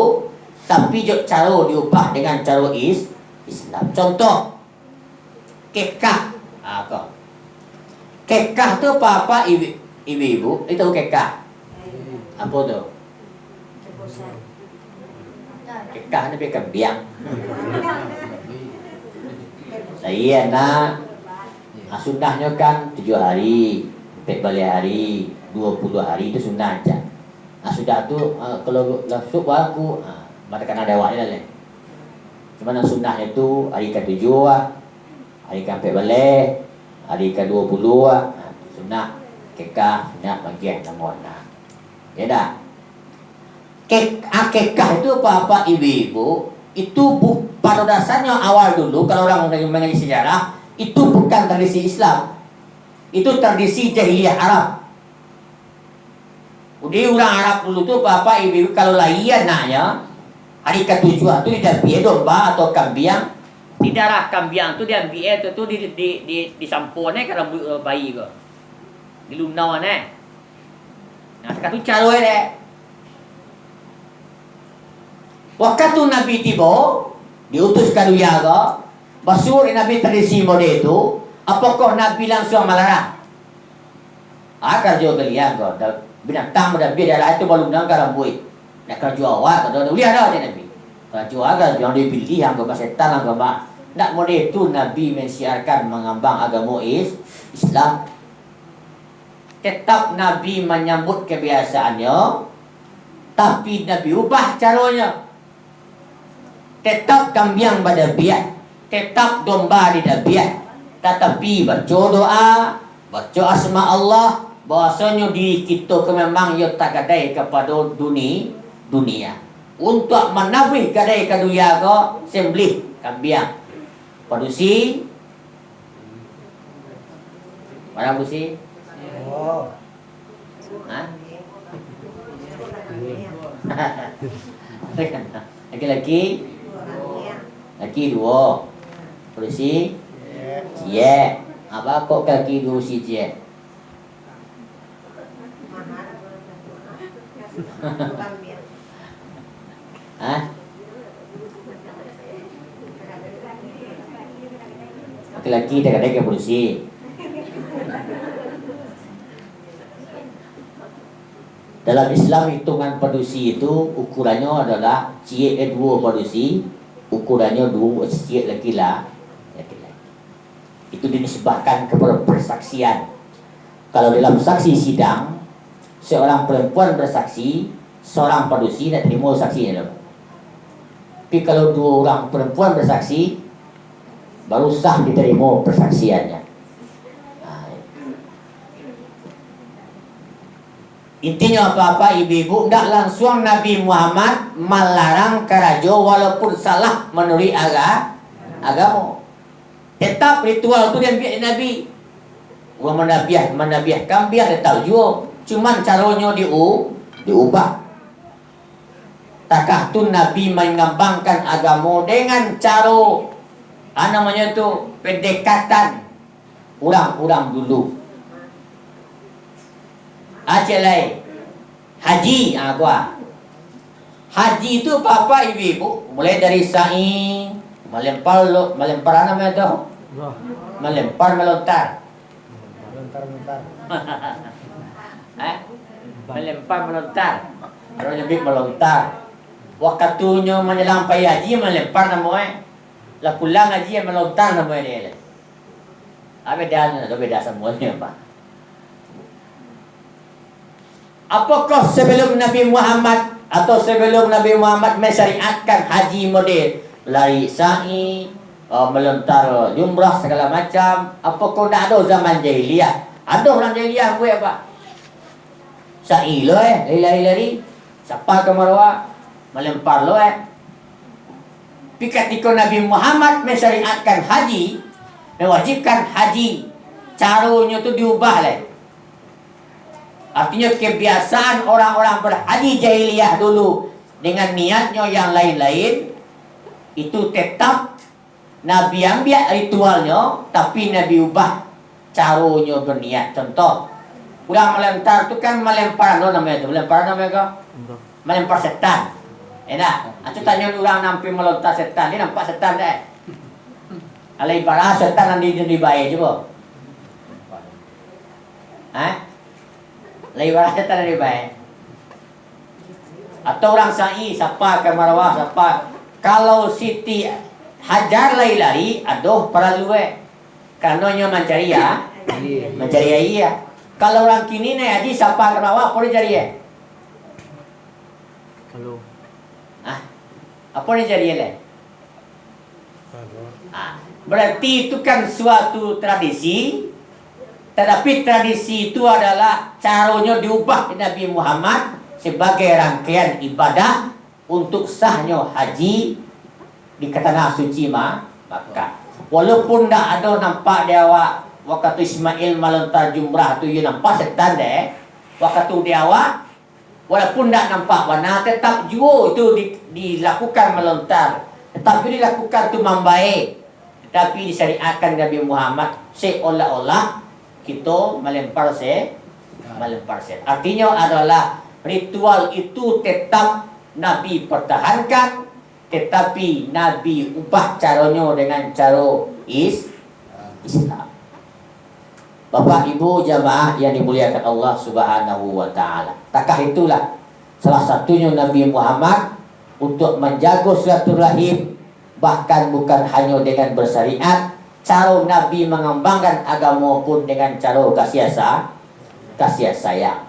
tapi cara diubah dengan cara Islam. Contoh, kekah. Kekah tu apa ibu-ibu itu kekah. Apa tu? Kekah ni lebih kembiang. Saya nak sunnahnya kan 7 hari, 14 hari, 20 hari itu sunnah aja. Sudah tu kalau masuk aku maka kan ada awaknya lah. Cuma yang sunnahnya tu hari ke-7, hari ke-14, hari ke-20 sunnah kekah, sunnah bagian namun. Ya dah. Kekah itu apa ibu-ibu itu pada dasarnya awal dulu kalau orang mengenai sejarah itu bukan tradisi Islam, itu tradisi jahiliyah Arab. Udah orang Arab dulu tu apa ibu kalau lahir anaknya hari ke-7 tu dia biar domba atau kambing, tidak lah kambing tu dia biar tu disampurnya ke rambut bayi ke dilunau nah. Nah sekarang tu cara dia. Waktu Nabi tiba diutus ke dunia ke basur Nabi tradisi model itu, apakah Nabi langsung melarang? Kerja kalian ke binatang dah biar darah itu baru nang rambut. Nak kerja awak kata boleh ada je Nabi. Kerja agak yang dipilih yang ke setan ke mak. Nak model itu Nabi mensiarkan mengembang agama Islam. Tetap Nabi menyambut kebiasaannya, tapi Nabi ubah caranya. Tetap kambing pada biak, tetap domba di biak, tetapi baca doa, baca asma Allah, bahasanya diri kita memang ia tak gadai kepada dunia. Untuk menabih gadai ke dunia ke sembelih kambing. Padusi, mana padusi? Oh. Laki-laki. Laki 2. Polisi cie. Apa kok kaki 2 si cie? Laki-laki dekat ke polisi. Dalam Islam hitungan padusi itu ukurannya adalah cie 2 padusi, ukurannya 2 cie laki-laki. Itu dinisbahkan kepada persaksian. Kalau dalam saksi sidang, seorang perempuan bersaksi, seorang padusi nak terima saksinya. Tapi kalau 2 orang perempuan bersaksi, baru sah diterima persaksiannya. Intinya apa-apa ibu-ibu, tidak langsung Nabi Muhammad melarang keraja walaupun salah menurut agama. Tetap ritual itu yang biar Nabi. Orang menabiahkan biar dia tahu juga. Cuman caranya diubah. Takah tu Nabi mengembangkan agama dengan cara namanya tu pendekatan orang-orang dulu. Aceh lain haji gua. Haji itu apa ibu-ibu? Mulai dari sa'i, melempar namanya tu. Melontar. Melontar. Melontar. Kalau lebih melontar. Waktunya menyelampai haji melempar namanya. Lah pulang haji melontar namanya dia. Beda semuanya Pak. Apakah sebelum Nabi Muhammad atau sebelum Nabi Muhammad mensyariatkan haji model lari sa'i, melontar jumrah segala macam, apakah tak ada zaman jahiliyah? Ada orang jahiliyah buat apa? Sa'i lo lari-lari, siapa ke marwah, melempar lo Tapi ketika Nabi Muhammad mensyariatkan haji, mewajibkan haji caranya tu diubah lah. Artinya kebiasaan orang-orang berhaji jahiliyah dulu dengan niatnya yang lain-lain itu tetap Nabi ambil ritualnya, tapi Nabi ubah caranya berniat. Contoh, orang melempar tu kan melempar apa namanya tu? Melempar namanya kau? Melempar setan. Enak. Aku tanya orang nampi melontar setan, dia nampak setan dah. Alai ibarat setan nanti di baik juga. Ibarat setan nanti baik. Atau orang sa'i siapa ke marwah siapa. Kalau Siti Hajar lari, aduh perlu karenanya mencari ya. Mencari ya iya. Kalau orang kini nih haji siapa ke marwah apa dia cari ya? Halo. Apa dia cari ya? Berarti itu kan suatu tradisi, tetapi tradisi itu adalah caranya diubah di Nabi Muhammad sebagai rangkaian ibadah untuk sahnya haji di tanah suci Makkah. Walaupun tak ada nampak dia waktu Ismail melontar jumrah tu dia nampak setan deh. Waktu dia walaupun tak nampak warna, tetap juga itu dilakukan melontar. Tetapi dilakukan tu membaik. Tetapi disyariatkan Nabi Muhammad seolah-olah kita melempar set. Artinya adalah ritual itu tetap Nabi pertahankan, tetapi Nabi ubah caranya dengan cara Islam. Bapak Ibu jamaah yang dimuliakan Allah Subhanahu wa taala. Takah itulah salah satunya Nabi Muhammad untuk menjaga silaturahim, bahkan bukan hanya dengan bersyariat, cara Nabi mengembangkan agama pun dengan cara kasih sayang.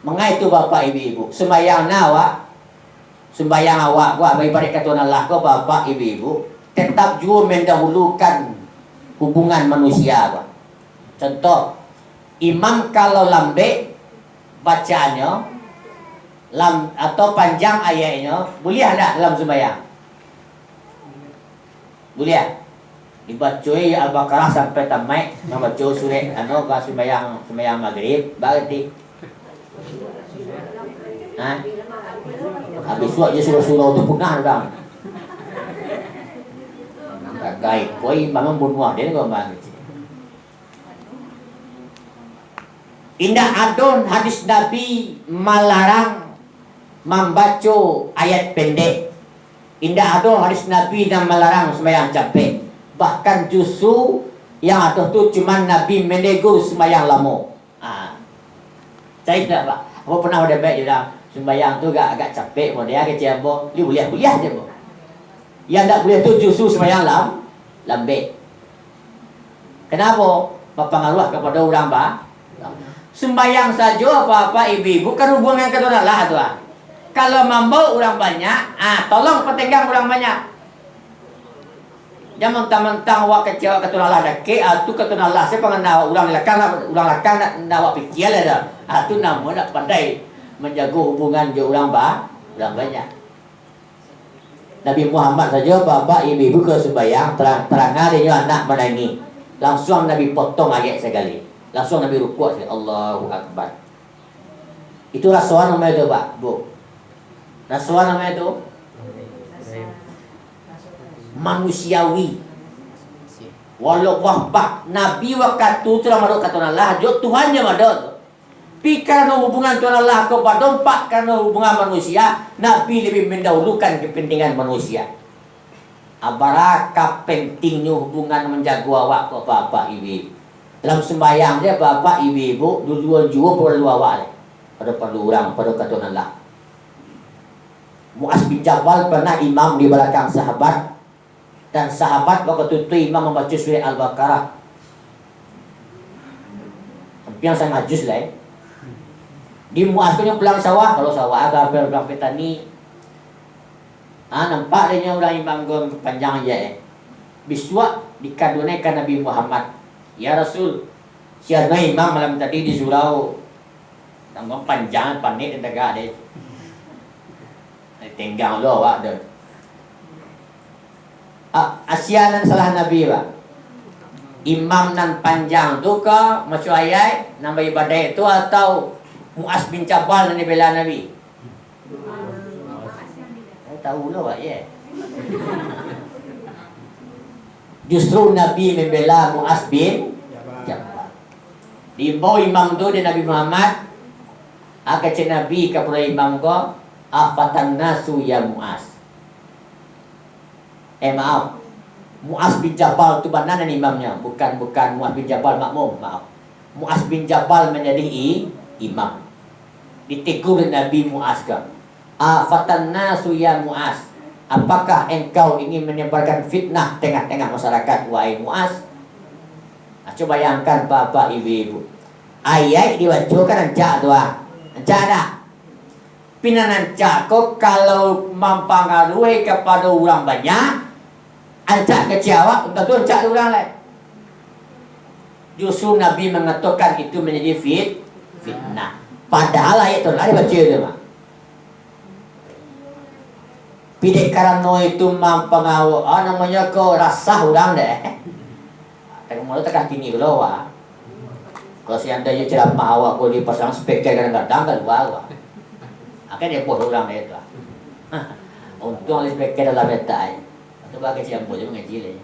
Mengaitu Bapak Ibu, sembahyang awak buat beribadat kepada Allah ke Bapak Ibu, tetap juga mendahulukan hubungan manusia. Contoh, imam kalau lambe bacaannya atau panjang ayatnya, boleh tak dalam sembahyang? Boleh. Dibacoi Al-Baqarah sampai tamat, membaca surat ke sembahyang maghrib, berarti habis suat je surau-surau tu punah dah. Gagai koi memang bunuh dia kau bang. Indah adon hadis Nabi melarang membaca ayat pendek. Indah adon hadis Nabi dan melarang sembahyang capek. Bahkan justru yang ada tu cuma Nabi menegur sembahyang lama. Saya tidak pak. Apa pernah ada baik dia sembahyang tu agak capek, dia kecil apa, dia boleh je apa. Yang tak boleh tu justru sembahyang lambat. Kenapa? Berpengaruh kepada orang sembahyang saja apa-apa ibu-ibu kan hubungan dengan Allah tu. Kalau mampu orang banyak, tolong petegang orang banyak. Jangan mentang-mentang awak kecewa kata Allah dah ke, tu kata Allah saya pengen ulang lakang nak awak fikir lah dah. Tu nama nak pandai menjaga hubungan dengan orang banyak. Nabi Muhammad saja bapa ibu-ibu ke sembahyang terang dia anak menangis. Langsung Nabi potong ayat sekali. Langsung Nabi rukuk sekali. Allahu Akbar. Itu rasuan namanya tu Pak, Bu. Rasuan namanya tu manusiawi. Walau wahbah Nabi waktu telah maduk kata Allah, jo Tuhan yang maduk. Tapi karena hubungan Tuhan Allah kepada empat karena hubungan manusia, Nabi lebih mendahulukan kepentingan manusia. Abarakah pentingnya hubungan menjaga awak ke bapak ibu. Dalam sembahyang dia bapak ibu dua juga perlu awak. Pada perlu orang pada kata Allah. Muaz bin Jabal pernah imam di belakang sahabat. Dan sahabat waktu itu imam membaca surah Al-Baqarah. Hampir sangat juz lah. Di Muaz punya pulang sawah, kalau sawah agak pulang petani. Nampak dia orang imam panjang aja. Biswa dikadunaikan Nabi Muhammad. Ya Rasul, siapa imam malam tadi di surau. Nampak panjang panik dan tegak dia. Tenggang lo awak dah. Asianan salah Nabi Pak. Imam nan panjang tu ke macam ayat nama ibadah itu atau Muaz bin Jabal nan bela Nabi? Saya tahu lah ya. Justru Nabi membela Muaz bin Jabal. Di bawah imam tu dia Nabi Muhammad akan Nabi kepada imam ko afatan nasu ya Muaz. Maaf, Muaz bin Jabal tu mana imamnya? Bukan Muaz bin Jabal makmum, maaf. Muaz bin Jabal menjadi imam. Ditegur Nabi Muaz ke, afatan nasu ya Muaz, apakah engkau ingin menyebarkan fitnah tengah-tengah masyarakat wahai Muaz? Coba bayangkan bapak ibu-ibu, ayat diwajibkan ancak doa, ancak dah. Pinancak kok kalau mempengaruhi kepada orang banyak, ancak kecewa, tentu ancak orang lain. Justru Nabi mengatakan itu menjadi fitnah. Padahal ayat itu ada baca itu mah. Pidek karena itu mempengaruhi, namanya kau rasa orang deh. Tak malu tak kini kalau wah. Kalau seandainya ceramah awak kau dipasang speaker kadang-kadang keluar. Akan dia buat orang itu. Untung ada speaker dalam metai. Itu bagi siapa boleh mengaji lagi.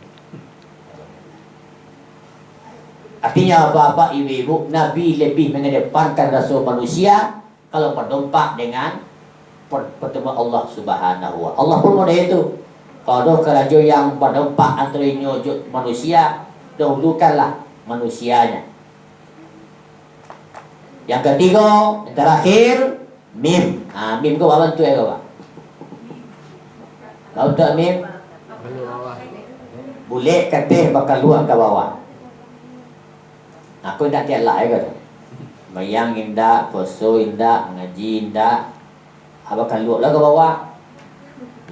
Artinya bapak ibu-ibu, Nabi lebih mengedepankan rasa manusia kalau berdompak dengan pertemuan Allah Subhanahu wa Allah pun model itu. Kalau kerajaan yang berdompak antara nyojot manusia, dahulukanlah manusianya. Yang ketiga, yang terakhir, mim. Mim kau apa tu ya kau? Kau tak mim? Boleh katih bakal luar ke bawah. Aku tak tiap lah ya kata. Bayang indah, poso indah, ngaji indah. Bakal luar lah ke bawah.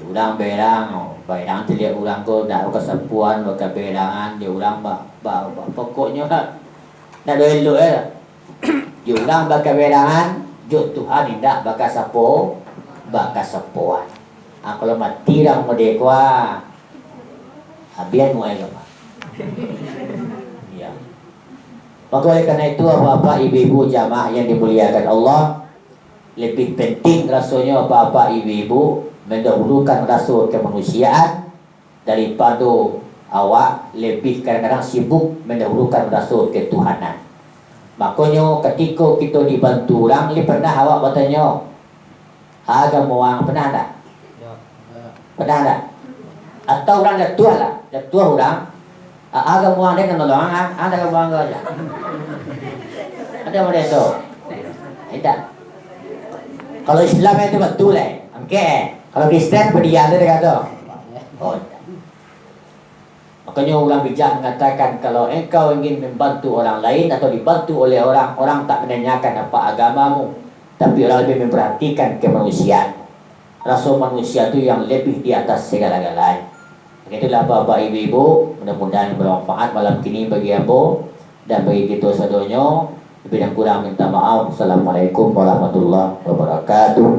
Urang berang terlihat urang ko dah kesapuan bakal berangan dia urang pokoknya dah elok ya. Dia urang bakal berangan, jut Tuhan indah bakal sapuan. Kalau mati orang merdeka, habis mu ai apa? Ya. Maka oleh karena itu bapak ibu-ibu jamaah yang dimuliakan Allah, lebih penting rasanya bapak ibu-ibu mendahulukan rasa kemanusiaan daripada awak lebih kadang-kadang sibuk mendahulukan rasa ketuhanan. Makanya ketika kita dibantu orang, pernah awak bertanya agama orang pernah tak? Pernah tak? Atau orang jatuh orang agama orang dia nolong ada agama orang aja. Ada model tu? Tidak. Kalau Islam itu betul okey. Kalau Kristen berdiam dia kata. Oh. Makanya orang bijak mengatakan kalau engkau ingin membantu orang lain atau dibantu oleh orang tak menanyakan apa agamamu, tapi orang lebih memperhatikan kemanusiaan. Rasa manusia itu yang lebih di atas segala-galanya. Itulah bapak ibu-ibu, mudah-mudahan bermanfaat malam kini bagi ambo dan bagi kita sedoyo. Lebih dan kurang minta maaf. Assalamualaikum warahmatullahi wabarakatuh.